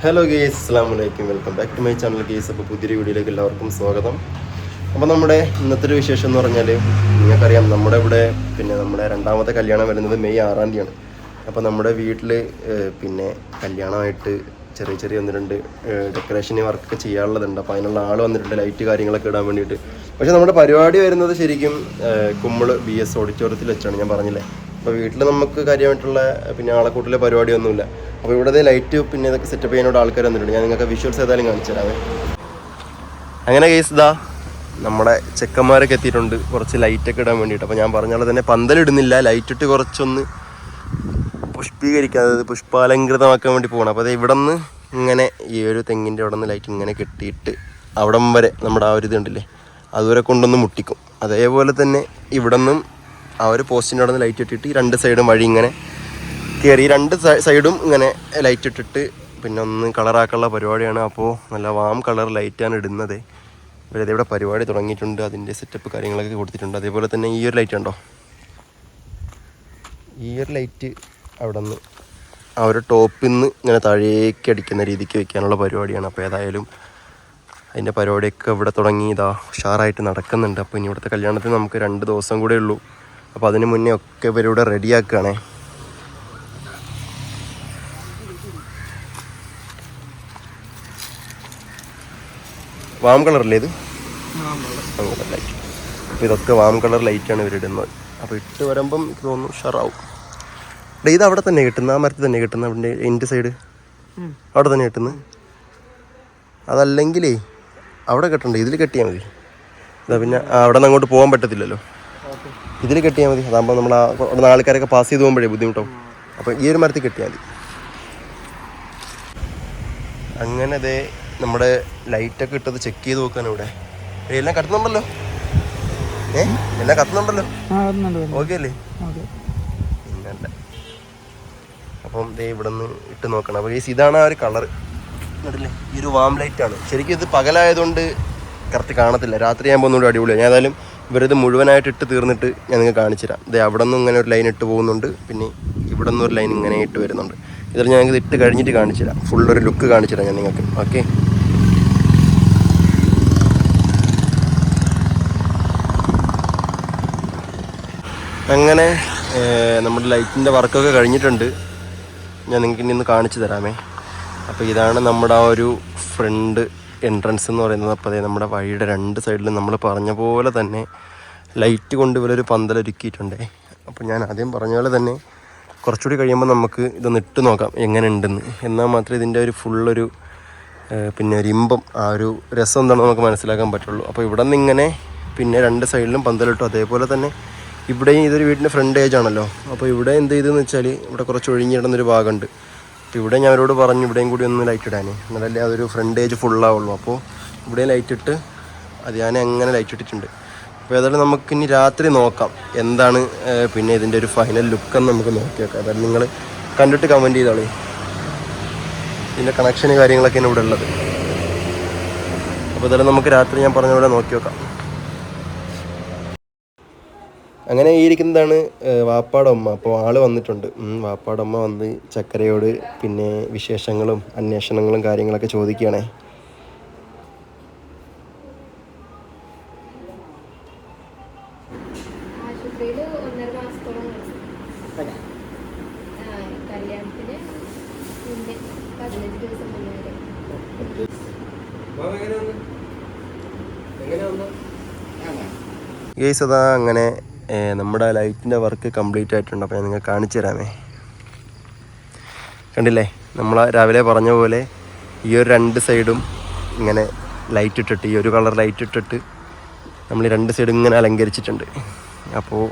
Hello guys, അസ്സലാമു അലൈക്കും. Welcome back to my channel guys. അപ്പോൾ പുതിയൊരു വീഡിയോയിലേക്ക് എല്ലാവർക്കും സ്വാഗതം. അപ്പോൾ നമ്മുടെ ഇന്നത്തെ ഒരു വിശേഷം എന്ന് പറഞ്ഞാൽ, നിങ്ങൾക്കറിയാം നമ്മുടെ ഇവിടെ നമ്മുടെ രണ്ടാമത്തെ കല്യാണം വരുന്നത് മെയ് 6-ാം തീയതിയാണ്. അപ്പോൾ നമ്മുടെ വീട്ടിൽ കല്യാണമായിട്ട് ചെറിയ ഒന്ന് രണ്ട് ഡെക്കറേഷൻ വർക്കൊക്കെ ചെയ്യാനുള്ളതുണ്ട്. അപ്പോൾ അതിനുള്ള ആൾ വന്നിട്ടുണ്ട്, ലൈറ്റ് കാര്യങ്ങളൊക്കെ ഇടാൻ വേണ്ടിയിട്ട്. പക്ഷേ നമ്മുടെ പരിപാടി വരുന്നത് ശരിക്കും കുമ്മൾ BS ഓഡിറ്റോറിയത്തിൽ വെച്ചാണ്, ഞാൻ പറഞ്ഞില്ലേ. അപ്പോൾ വീട്ടിൽ നമുക്ക് കാര്യമായിട്ടുള്ള ആളെക്കൂട്ടിലെ പരിപാടിയൊന്നുമില്ല. അപ്പോൾ ഇവിടുത്തെ ലൈറ്റ് ഇതൊക്കെ സെറ്റപ്പ് ചെയ്യാനോട് ആൾക്കാർ വന്നിട്ടുണ്ട്. ഞാൻ നിങ്ങൾക്ക് വിഷ്വൽസ് ഏതായാലും കാണിച്ചു തരാമേ. അങ്ങനെ കേസ് ഇതാ നമ്മുടെ ചെക്കന്മാരൊക്കെ എത്തിയിട്ടുണ്ട് കുറച്ച് ലൈറ്റൊക്കെ ഇടാൻ വേണ്ടിയിട്ട്. അപ്പോൾ ഞാൻ പറഞ്ഞ പോലെ തന്നെ പന്തലിടുന്നില്ല, ലൈറ്റ് ഇട്ട് കുറച്ചൊന്ന് പുഷ്പീകരിക്കുക, അതായത് പുഷ്പാലങ്കൃതമാക്കാൻ വേണ്ടി പോകണം. അപ്പോൾ അത് ഇവിടെ നിന്ന് ഇങ്ങനെ ഈ ഒരു തെങ്ങിൻ്റെ അവിടെ നിന്ന് ലൈറ്റ് ഇങ്ങനെ കെട്ടിയിട്ട് അവിടം വരെ നമ്മുടെ ആ ഒരു ഇതുണ്ടല്ലേ അതുവരെ കൊണ്ടൊന്ന് മുട്ടിക്കും. അതേപോലെ തന്നെ ഇവിടെ നിന്നും ആ ഒരു പോസ്റ്റിൻ്റെ അവിടെ നിന്ന് ലൈറ്റ് ഇട്ടിട്ട് ഈ രണ്ട് സൈഡും വഴി ഇങ്ങനെ കയറി രണ്ട് സൈഡും ഇങ്ങനെ ലൈറ്റ് ഇട്ടിട്ട് ഒന്ന് കളറാക്കാനുള്ള പരിപാടിയാണ്. അപ്പോൾ നല്ല വാം കളർ ലൈറ്റാണ് ഇടുന്നത്. ഇവരിവിടെ പരിപാടി തുടങ്ങിയിട്ടുണ്ട്, അതിൻ്റെ സെറ്റപ്പ് കാര്യങ്ങളൊക്കെ കൊടുത്തിട്ടുണ്ട്. അതേപോലെ തന്നെ ഈ ഒരു ലൈറ്റ് ഉണ്ടോ, ഈ ഒരു ലൈറ്റ് അവിടെ നിന്ന് ആ ഒരു ടോപ്പിൽ നിന്ന് ഇങ്ങനെ താഴേക്ക് അടിക്കുന്ന രീതിക്ക് വെക്കാനുള്ള പരിപാടിയാണ്. അപ്പോൾ ഏതായാലും അതിൻ്റെ പരിപാടിയൊക്കെ ഇവിടെ തുടങ്ങി ഇതാ ഉഷാറായിട്ട് നടക്കുന്നുണ്ട്. അപ്പോൾ ഇനി ഇവിടുത്തെ കല്യാണത്തിന് നമുക്ക് 2 ദിവസം കൂടെ ഉള്ളൂ. അപ്പോൾ അതിന് മുന്നേ ഒക്കെ ഇവരിവിടെ റെഡിയാക്കുകയാണേ. വാം കളറല്ലേ ഇത്? Warm colour light. അപ്പോൾ ഇതൊക്കെ വാം കളർ ലൈറ്റാണ് ഇവരിടുന്നത്. അപ്പോൾ ഇട്ട് വരുമ്പം എനിക്ക് തോന്നുന്നു ഉഷാറാവും. ഇത് അവിടെ തന്നെ കിട്ടുന്നത്, ആ മരത്തിൽ തന്നെ കിട്ടുന്നത്, അവിടെ എൻ്റെ സൈഡ് അവിടെ തന്നെ കിട്ടുന്നത്. അതല്ലെങ്കിലേ അവിടെ കെട്ടണ്ടേ, ഇതിൽ കെട്ടിയാൽ മതി. ഇതാ പിന്നെ അവിടെ നിന്ന് അങ്ങോട്ട് പോകാൻ പറ്റത്തില്ലല്ലോ, ഇതിൽ കെട്ടിയാൽ മതി. അതാകുമ്പോൾ നമ്മൾ അവിടെ നിന്ന് ആൾക്കാരൊക്കെ പാസ് ചെയ്ത് പോകുമ്പോഴേ ബുദ്ധിമുട്ടാവും. അപ്പോൾ ഈ ഒരു മരത്തിൽ കെട്ടിയാൽ മതി. അങ്ങനെ അതേ നമ്മുടെ ലൈറ്റൊക്കെ ഇട്ടത് ചെക്ക് ചെയ്ത് നോക്കാനും ഇവിടെ എല്ലാം കത്തുന്നുണ്ടല്ലോ. എല്ലാം കത്തുന്നുണ്ടല്ലോ, ഓക്കെ അല്ലേ? പിന്നല്ല. അപ്പം ദേ ഇവിടെ നിന്ന് ഇട്ട് നോക്കണം. അപ്പോൾ ഇതാണ് ആ ഒരു കളർ കണ്ടില്ലേ, ഈ ഒരു വാം ലൈറ്റാണ്. ശരിക്കും ഇത് പകലായതുകൊണ്ട് കറക്റ്റ് കാണത്തില്ല, രാത്രി ആകുമ്പോൾ ഒന്നുകൂടി അടിപൊളിയാണ്. ഞാൻ ഏതായാലും ഇവരിത് മുഴുവനായിട്ട് ഇട്ട് തീർന്നിട്ട് ഞാൻ നിങ്ങൾക്ക് കാണിച്ചു തരാം. ഇതേ അവിടെ നിന്നും ഇങ്ങനെ ഒരു ലൈൻ ഇട്ട് പോകുന്നുണ്ട്, പിന്നെ ഇവിടെ നിന്നൊരു ലൈൻ ഇങ്ങനെ ഇട്ട് വരുന്നുണ്ട്. ഇതിൽ ഞാൻ ഇത് ഇട്ട് കഴിഞ്ഞിട്ട് കാണിച്ചു തരാം, ഫുള്ളൊരു ലുക്ക് കാണിച്ചു തരാം ഞാൻ നിങ്ങൾക്ക്. ഓക്കെ, അങ്ങനെ നമ്മുടെ ലൈറ്റിൻ്റെ വർക്കൊക്കെ കഴിഞ്ഞിട്ടുണ്ട്. ഞാൻ നിങ്ങൾക്ക് ഇനി ഒന്ന് കാണിച്ചു തരാമേ. അപ്പോൾ ഇതാണ് നമ്മുടെ ആ ഒരു ഫ്രണ്ട് എൻട്രൻസ് എന്ന് പറയുന്നത്. അപ്പോൾ അതേ നമ്മുടെ വഴിയുടെ 2 സൈഡിലും നമ്മൾ പറഞ്ഞ പോലെ തന്നെ ലൈറ്റ് കൊണ്ട് ഇവരൊരു പന്തലൊരുക്കിയിട്ടുണ്ടേ. അപ്പോൾ ഞാൻ ആദ്യം പറഞ്ഞ പോലെ തന്നെ കുറച്ചുകൂടി കഴിയുമ്പോൾ നമുക്ക് ഇതൊന്ന് ഇട്ട് നോക്കാം എങ്ങനെ ഉണ്ടെന്ന്. എന്നാൽ മാത്രമേ ഇതിൻ്റെ ഒരു ഫുള്ളൊരു ഒരു ഇമ്പം, ആ ഒരു രസം എന്താണെന്ന് നമുക്ക് മനസ്സിലാക്കാൻ പറ്റുള്ളൂ. അപ്പോൾ ഇവിടെ നിന്ന് ഇങ്ങനെ 2 സൈഡിലും പന്തലിട്ടു. അതേപോലെ തന്നെ ഇവിടെയും ഇതൊരു വീടിൻ്റെ ഫ്രണ്ട് ഏജ് ആണല്ലോ. അപ്പോൾ ഇവിടെ എന്ത് ചെയ്തെന്ന് വെച്ചാൽ ഇവിടെ കുറച്ച് ഒഴിഞ്ഞിടുന്നൊരു ഭാഗമുണ്ട്. അപ്പോൾ ഇവിടെ ഞാൻ അവരോട് പറഞ്ഞു ഇവിടെയും കൂടി ഒന്ന് ലൈറ്റ് ഇടാൻ, എന്നാലല്ലേ അതൊരു ഫ്രണ്ട് ഏജ് ഫുള്ളാവുള്ളൂ. അപ്പോൾ ഇവിടെയും ലൈറ്റ് ഇട്ട് അത് ഞാൻ അങ്ങനെ ലൈറ്റ് ഇട്ടിട്ടുണ്ട്. അപ്പോൾ ഏതായാലും നമുക്കിനി രാത്രി നോക്കാം എന്താണ് ഇതിൻ്റെ ഒരു ഫൈനൽ ലുക്കെന്ന് നമുക്ക് നോക്കി വെക്കാം. അതായത് നിങ്ങൾ കണ്ടിട്ട് കമൻറ്റ് ചെയ്തോളേ. ഇതിൻ്റെ കണക്ഷന് കാര്യങ്ങളൊക്കെയാണ് ഇവിടെ ഉള്ളത്. അപ്പോൾ ഏതായാലും നമുക്ക് രാത്രി ഞാൻ പറഞ്ഞ പോലെ നോക്കി വെക്കാം. അങ്ങനെ ഈ ഇരിക്കുന്നതാണ് വാപ്പാടെ അമ്മ. അപ്പോൾ ആള് വന്നിട്ടുണ്ട്. വാപ്പാടെ അമ്മ വന്ന് ചക്കരയോട് വിശേഷങ്ങളും അന്വേഷണങ്ങളും കാര്യങ്ങളൊക്കെ ചോദിക്കുകയാണേ. ഗേസ് അതാ അങ്ങനെ നമ്മുടെ ലൈറ്റിൻ്റെ വർക്ക് കംപ്ലീറ്റ് ആയിട്ടുണ്ട്. അപ്പോൾ ഞാൻ നിങ്ങൾക്ക് കാണിച്ചു തരാമേ. കണ്ടില്ലേ, നമ്മൾ രാവിലെ പറഞ്ഞ പോലെ ഈ ഒരു 2 സൈഡും ഇങ്ങനെ ലൈറ്റ് ഇട്ടിട്ട്, ഈ ഒരു കളർ ലൈറ്റ് ഇട്ടിട്ട് നമ്മൾ 2 സൈഡും ഇങ്ങനെ അലങ്കരിച്ചിട്ടുണ്ട്. അപ്പോൾ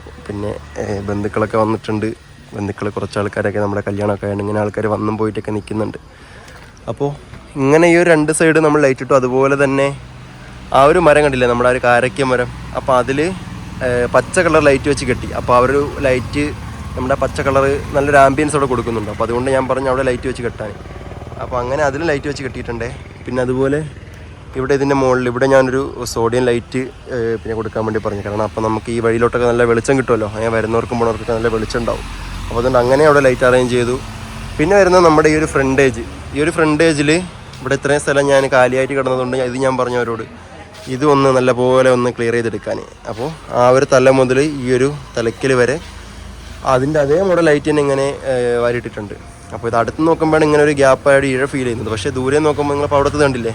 ബന്ധുക്കളൊക്കെ വന്നിട്ടുണ്ട്. ബന്ധുക്കൾ കുറച്ച് ആൾക്കാരൊക്കെ നമ്മുടെ കല്യാണമൊക്കെ ആയതുകൊണ്ട് ഇങ്ങനെ ആൾക്കാർ വന്നും പോയിട്ടൊക്കെ നിൽക്കുന്നുണ്ട്. അപ്പോൾ ഇങ്ങനെ ഈ ഒരു 2 സൈഡ് നമ്മൾ ലൈറ്റ് ഇട്ടു. അതുപോലെ തന്നെ ആ ഒരു മരം കണ്ടില്ലേ, നമ്മുടെ ആ ഒരു കാരക്ക മരം. അപ്പോൾ അതിൽ പച്ച കളർ ലൈറ്റ് വെച്ച് കെട്ടി. അപ്പോൾ ആ ഒരു ലൈറ്റ് നമ്മുടെ പച്ച കളർ നല്ലൊരു ആംബിയൻസ് അവിടെ കൊടുക്കുന്നുണ്ട്. അപ്പോൾ അതുകൊണ്ട് ഞാൻ പറഞ്ഞു അവിടെ ലൈറ്റ് വെച്ച് കെട്ടാൻ. അപ്പോൾ അങ്ങനെ അതിൽ ലൈറ്റ് വെച്ച് കെട്ടിയിട്ടുണ്ടേ. പിന്നെ അതുപോലെ ഇവിടെ ഇതിൻ്റെ മുകളിൽ ഇവിടെ ഞാനൊരു സോഡിയം ലൈറ്റ് കൊടുക്കാൻ വേണ്ടി പറഞ്ഞു. കാരണം അപ്പോൾ നമുക്ക് ഈ വഴിയിലോട്ടൊക്കെ നല്ല വെളിച്ചം കിട്ടുമല്ലോ, അങ്ങനെ വരുന്നവർക്കും പോണവർക്കൊക്കെ നല്ല വെളിച്ചം ഉണ്ടാവും. അപ്പോൾ അതുകൊണ്ട് അങ്ങനെ അവിടെ ലൈറ്റ് അറേഞ്ച് ചെയ്തു. പിന്നെ വരുന്നത് നമ്മുടെ ഈ ഒരു ഫ്രണ്ടേജിൽ ഇവിടെ ഇത്രയും സ്ഥലം ഞാൻ കാലിയായിട്ട് കിടന്നതുകൊണ്ട് ഇത് ഞാൻ പറഞ്ഞു അവരോട് ഇത് ഒന്ന് നല്ല പോലെ ഒന്ന് ക്ലിയർ ചെയ്തെടുക്കാൻ. അപ്പോൾ ആ ഒരു തല മുതൽ ഈ ഒരു തലയ്ക്കൽ വരെ അതിൻ്റെ അതേ മോഡൽ ലൈറ്റ് തന്നെ ഇങ്ങനെ വാരിയിട്ടിട്ടുണ്ട്. അപ്പോൾ ഇത് അടുത്ത് നോക്കുമ്പോഴാണ് ഇങ്ങനെ ഒരു ഗ്യാപ്പായിട്ട് ഇഴ ഫീൽ ചെയ്യുന്നത്. പക്ഷേ ദൂരെ നോക്കുമ്പോൾ നിങ്ങളിപ്പോൾ അവിടുത്തെ കണ്ടില്ലേ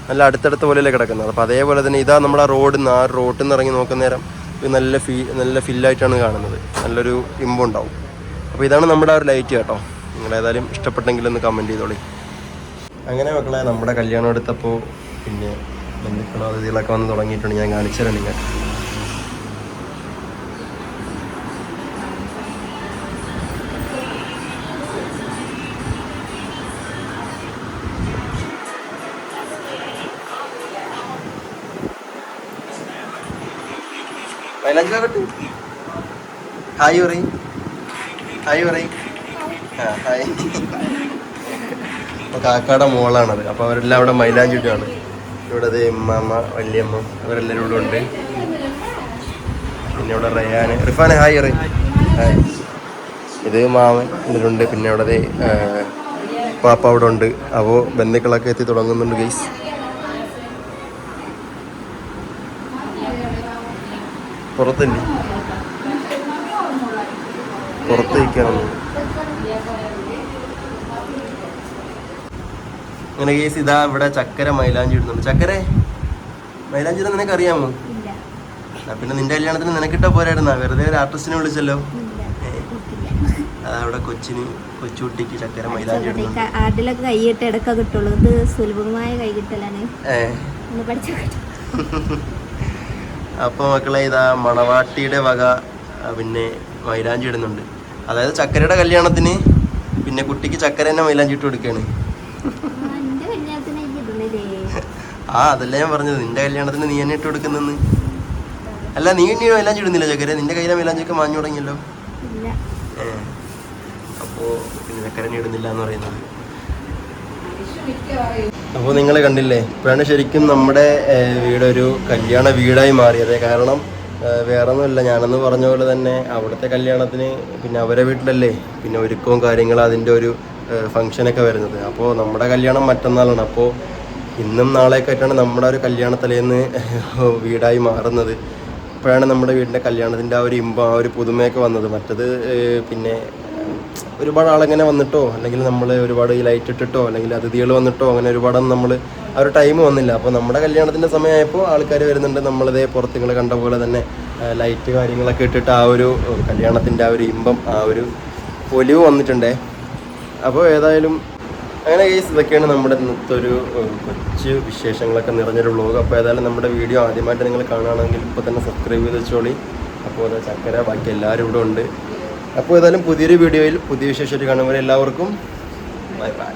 നല്ല അടുത്തടുത്ത പോലെയല്ലേ കിടക്കുന്നത്. അപ്പോൾ അതേപോലെ തന്നെ ഇതാ നമ്മുടെ റോഡിൽ നിന്ന് ഇറങ്ങി നോക്കുന്ന നേരം ഇത് നല്ല ഫില്ലായിട്ടാണ് കാണുന്നത്. നല്ലൊരു ഇമ്പുണ്ടാവും. അപ്പോൾ ഇതാണ് നമ്മുടെ ആ ഒരു ലൈറ്റ് കേട്ടോ. നിങ്ങളേതായാലും ഇഷ്ടപ്പെട്ടെങ്കിൽ ഒന്ന് കമൻറ്റ് ചെയ്തോളി. അങ്ങനെ മക്കളെ നമ്മുടെ കല്യാണം എടുത്തപ്പോൾ പിന്നെ ബന്ധുക്കളും അതിഥികളൊക്കെ വന്ന് തുടങ്ങിയിട്ടുണ്ട്. ഞാൻ കാണിച്ചു തരാം നിങ്ങൾക്ക്. ഹായ് പറയും. ഹായ്. അപ്പോൾ കാക്കാടെ മോളാണത്. അപ്പോൾ അവരെല്ലാം അവിടെ മൈലാഞ്ചി ഇട്ടാണ്. ഇവിടെ അത് ഉമ്മ വല്യമ്മ അവരെല്ലാവരും ഇവിടെ ഉണ്ട്. പിന്നെ ഇവിടെ റയാൻ റിഫാൻ ഹായ് പറയും. ഹായ്. ഇത് മാമൻ ഇതിലുണ്ട്. പിന്നെ ഇവിടെ പാപ്പ അവിടെ ഉണ്ട്. അപ്പോൾ ബന്ധുക്കളൊക്കെ എത്തി തുടങ്ങുന്നുണ്ട് ഗൈസ്. പുറത്തല്ലേ പുറത്തേക്കാണ് അങ്ങനെ കേസ്. ഇതാ ഇവിടെ ചക്കര മൈലാഞ്ചി ഇടുന്നുണ്ട്. ചക്കര മൈലാഞ്ചി നിനക്ക് അറിയാമോ? പിന്നെ നിന്റെ കല്യാണത്തിന് നിനക്കിട്ട പോരായിരുന്നാ? വെറുതെ ഒരു ആർട്ടിസ്റ്റിനെ വിളിച്ചല്ലോ. അതവിടെ കൊച്ചുകുട്ടിക്ക് ചക്കര മൈലാഞ്ചി ആടിലൊക്കെ കൈയിട്ട് ഇടക്ക കിട്ടുള്ളൂ. ഇത് സുലഭമായ കൈ കിട്ടലാണ്. അപ്പോൾ മക്കളെ ഇതാ മണവാട്ടിയുടെ വക പിന്നെ മൈലാഞ്ചി ഇടുന്നുണ്ട്. അതായത് ചക്കരയുടെ കല്യാണത്തിന് പിന്നെ കുട്ടിക്ക് ചക്കര തന്നെ മൈലാഞ്ചി ഇട്ട് കൊടുക്കുകയാണ്. അതല്ല ഞാൻ പറഞ്ഞത്, നിന്റെ കല്യാണത്തിന് നീ തന്നെ ഇട്ട് കൊടുക്കുന്നെന്ന്. അല്ല നീ ഇനി മൈലാഞ്ചി ഇടുന്നില്ല ചക്കര? നിന്റെ കയ്യിലെ മൈലാഞ്ചിയൊക്കെ മാഞ്ഞു തുടങ്ങിയല്ലോ. അപ്പോൾ പിന്നെ ചക്കര ഇടുന്നില്ല എന്ന് പറയുന്നത്. അപ്പോൾ നിങ്ങൾ കണ്ടില്ലേ, ഇപ്പോഴാണ് ശരിക്കും നമ്മുടെ വീടൊരു കല്യാണ വീടായി മാറിയത്. കാരണം വേറെ ഒന്നുമില്ല, ഞാനെന്ന് പറഞ്ഞ പോലെ തന്നെ അവിടുത്തെ കല്യാണത്തിന് പിന്നെ അവരെ വീട്ടിലല്ലേ പിന്നെ ഒരുക്കവും കാര്യങ്ങളും അതിൻ്റെ ഒരു ഫങ്ഷനൊക്കെ വരുന്നത്. അപ്പോൾ നമ്മുടെ കല്യാണം മറ്റന്നാളാണ്. അപ്പോൾ ഇന്നും നാളെയൊക്കെ ആയിട്ടാണ് നമ്മുടെ ഒരു കല്യാണത്തലേന്ന് വീടായി മാറുന്നത്. ഇപ്പോഴാണ് നമ്മുടെ വീടിൻ്റെ കല്യാണത്തിൻ്റെ ആ ഒരു ഇമ്പം ആ ഒരു പുതുമയൊക്കെ വന്നത്. മറ്റത് പിന്നെ ഒരുപാട് ആളെങ്ങനെ വന്നിട്ടോ അല്ലെങ്കിൽ നമ്മൾ ഒരുപാട് ലൈറ്റ് ഇട്ടിട്ടോ അല്ലെങ്കിൽ അതിഥികൾ വന്നിട്ടോ അങ്ങനെ ഒരുപാടൊന്നും നമ്മൾ ആ ഒരു ടൈം വന്നില്ല. അപ്പോൾ നമ്മുടെ കല്യാണത്തിൻ്റെ സമയമായപ്പോൾ ആൾക്കാർ വരുന്നുണ്ട്. നമ്മളിതേ പുറത്ത് നിങ്ങൾ കണ്ട പോലെ തന്നെ ലൈറ്റ് കാര്യങ്ങളൊക്കെ ഇട്ടിട്ട് ആ ഒരു കല്യാണത്തിൻ്റെ ആ ഒരു ഇമ്പം ആ ഒരു പൊലിവ് വന്നിട്ടുണ്ടേ. അപ്പോൾ ഏതായാലും അങ്ങനെ കേസ് ഇതൊക്കെയാണ് നമ്മുടെ ഇന്നത്തെ ഒരു കൊച്ചു വിശേഷങ്ങളൊക്കെ നിറഞ്ഞൊരു വ്ളോഗ്. അപ്പോൾ ഏതായാലും നമ്മുടെ വീഡിയോ ആദ്യമായിട്ട് നിങ്ങൾ കാണുകയാണെങ്കിൽ ഇപ്പോൾ തന്നെ സബ്സ്ക്രൈബ് ചെയ്ത് വെച്ചോളി. അപ്പോൾ അത് ചക്കര ബാക്കി എല്ലാവരും ഇവിടെ ഉണ്ട്. അപ്പോൾ ഏതായാലും പുതിയൊരു വീഡിയോയിൽ പുതിയ വിശേഷമായിട്ട് കാണുമ്പോൾ എല്ലാവർക്കും ബൈ ബൈ.